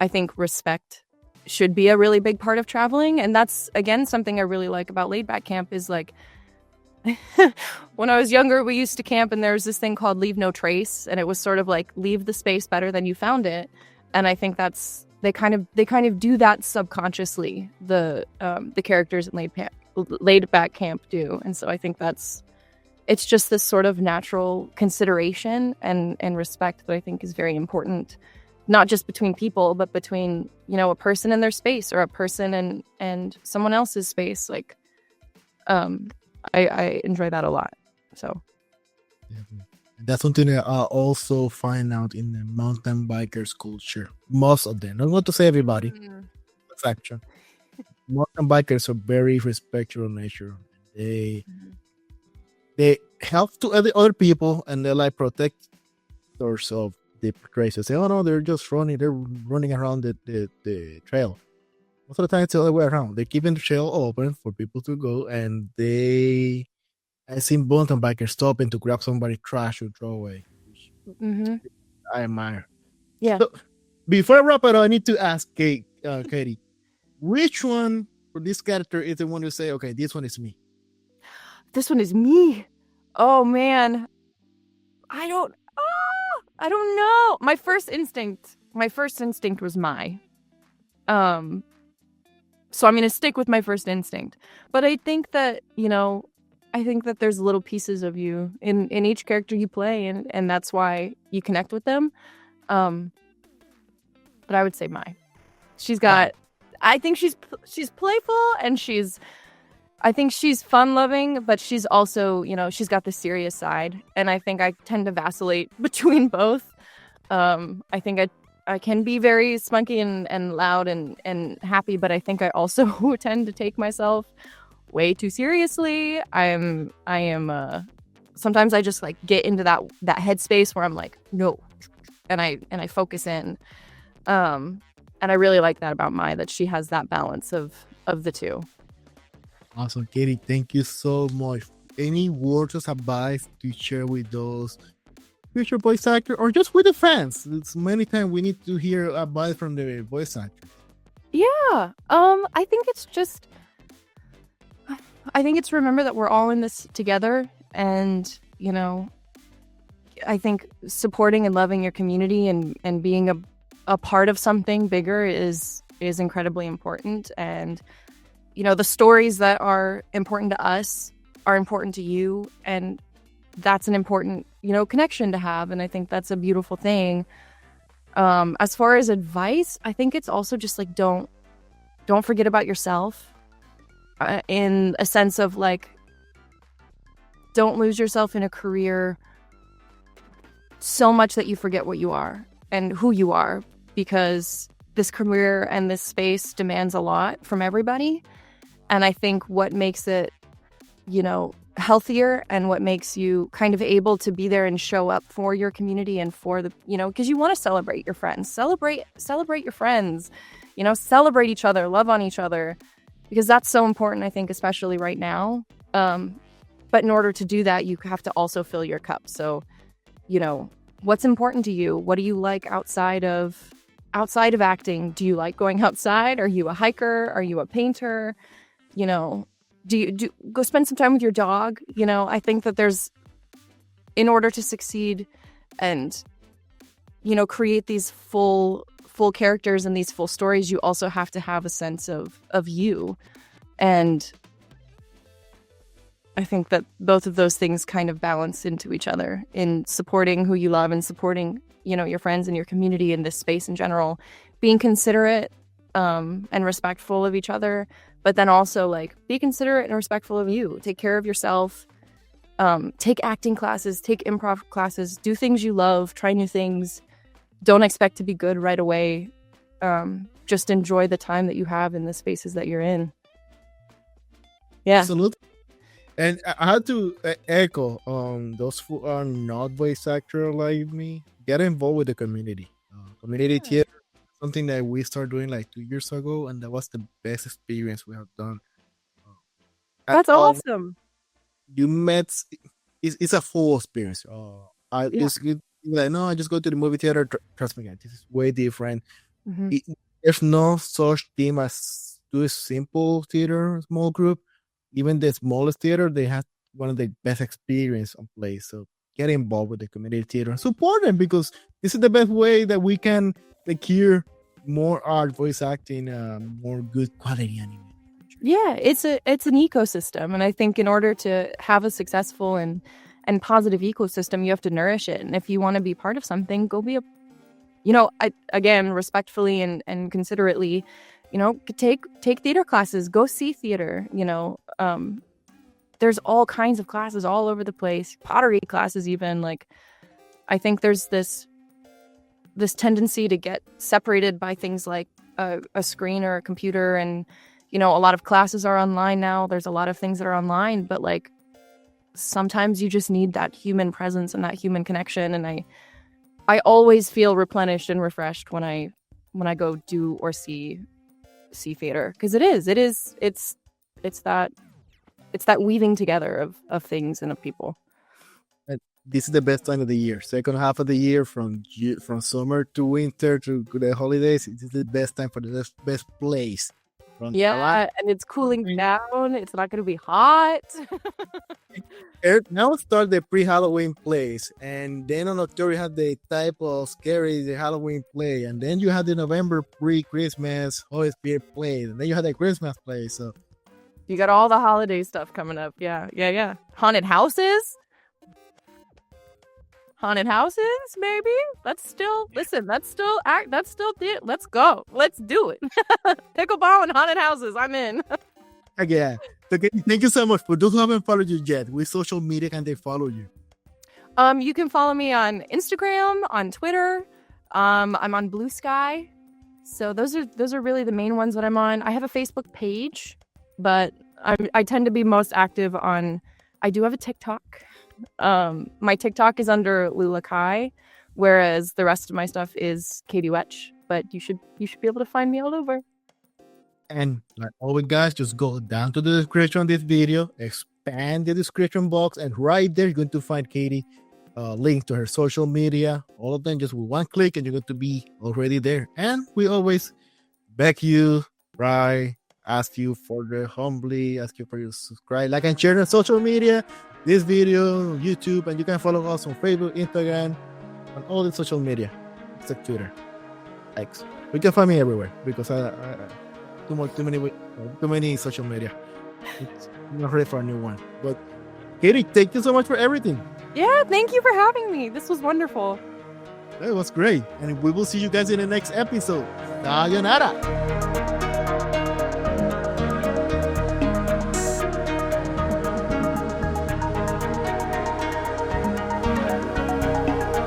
I think respect should be a really big part of traveling. And that's, again, something I really like about Laid Back Camp is like, when I was younger, we used to camp and there was this thing called Leave No Trace, and it was sort of like, leave the space better than you found it. And I think that's they kind of do that subconsciously. The characters in laid back camp do, and so I think it's just this sort of natural consideration and respect that I think is very important, not just between people, but between, you know, a person and their space, or a person and someone else's space. Like, I enjoy that a lot. So that's something that I also find out in the mountain bikers culture. Most of them, not going to say everybody, exception. Mountain bikers are very respectful in nature. They help to other people, and they like protect themselves. They portray to say, "Oh no, they're just running. They're running around the trail." Most of the time, it's the other way around. They're keeping the trail open for people to go, and I seen mountain bikers stopping to grab somebody trash or throw away, which I admire. yeah. So, before I wrap it up, I need to ask Katie, which one for this character is the one to say, okay, this one is me? This one is me. Oh man, I don't know. My first instinct was Mai. So I'm gonna stick with my first instinct. But I think that, you know, there's little pieces of you in each character you play, and that's why you connect with them. But I would say Mai. She's got. I think she's playful, and I think she's fun-loving, but she's also, you know, she's got the serious side, and I think I tend to vacillate between both. I think I can be very spunky and loud and happy, but I think I also tend to take myself way too seriously. I am sometimes I just like get into that headspace where I'm like, no, and I focus in. And I really like that about Mai, that she has that balance of the two. Awesome, Katie. Thank you so much. Any words of advice to share with those future voice actor, or just with the fans? It's many times we need to hear advice from the voice actor. Yeah. I think it's remember that we're all in this together, and, you know, I think supporting and loving your community and being a part of something bigger is incredibly important. And, you know, the stories that are important to us are important to you, and that's an important, you know, connection to have. And I think that's a beautiful thing. As far as advice, I think it's also just like, don't forget about yourself, in a sense of like, don't lose yourself in a career so much that you forget what you are and who you are, because this career and this space demands a lot from everybody. And I think what makes it, you know, healthier, and what makes you kind of able to be there and show up for your community and for the, you know, because you want to celebrate your friends, celebrate your friends, you know, celebrate each other, love on each other, because that's so important, I think, especially right now. But in order to do that, you have to also fill your cup. So, you know, what's important to you? What do you like outside of acting? Do you like going outside? Are you a hiker? Are you a painter? You know, do you go spend some time with your dog? You know, I think that in order to succeed and, you know, create these full characters and these full stories, you also have to have a sense of you. And I think that both of those things kind of balance into each other in supporting who you love and supporting, you know, your friends and your community in this space in general, being considerate and respectful of each other, but then also like be considerate and respectful of you. Take care of yourself. Take acting classes, take improv classes, do things you love, try new things. Don't expect to be good right away. Just enjoy the time that you have in the spaces that you're in. Yeah. Absolutely. And I had to echo those who are not voice actor like me, get involved with the community. Community theater, something that we started doing like 2 years ago, and that was the best experience we have done. That's awesome. You met, it's a full experience. It's good. Like, no, I just go to the movie theater. Trust me, guys, this is way different. Mm-hmm. There's no such thing as do a simple theater, small group. Even the smallest theater, they have one of the best experience on place. So get involved with the community theater and support them, because this is the best way that we can secure more art, voice acting, more good quality anime. Yeah, it's an ecosystem, and I think in order to have a successful and positive ecosystem, you have to nourish it. And if you want to be part of something, go be a, again, respectfully and considerately, take theater classes, go see theater. There's all kinds of classes all over the place, pottery classes even. Like, I think there's this tendency to get separated by things like a screen or a computer, and a lot of classes are online now. There's a lot of things that are online, but like sometimes you just need that human presence and that human connection. And I always feel replenished and refreshed when I go do or see theater, because it's that weaving together of things and of people. And this is the best time of the year. Second half of the year, from summer to winter to the holidays, it is the best time for the best place. Yeah, and it's cooling down. It's not going to be hot. Now start the pre-Halloween plays, and then on October you have the type of scary the Halloween play, and then you have the November pre-Christmas Holy Spirit play, and then you have the Christmas play. So you got all the holiday stuff coming up. Yeah. Haunted houses, maybe. Let's go. Let's do it. Pickleball and haunted houses. I'm in. Yeah. Okay. Thank you so much. For those who haven't followed you yet, which social media can they follow you? You can follow me on Instagram, on Twitter. I'm on Blue Sky. So those are really the main ones that I'm on. I have a Facebook page, but I tend to be most active on. I do have a TikTok. My TikTok is under Lula Kai, whereas the rest of my stuff is KATIE WETCH. But you should be able to find me all over. And like always, guys, just go down to the description of this video, expand the description box, and right there you're going to find KATIE, links to her social media, all of them just with one click, and you're going to be already there. And we always beg you, right? Ask you for you to subscribe, like, and share on social media. This video, YouTube, and you can follow us on Facebook, Instagram, on all the social media, except Twitter. X. You can find me everywhere because I too many social media. I'm not ready for a new one. But KATIE, thank you so much for everything. Yeah, thank you for having me. This was wonderful. It was great, and we will see you guys in the next episode. Sayonara.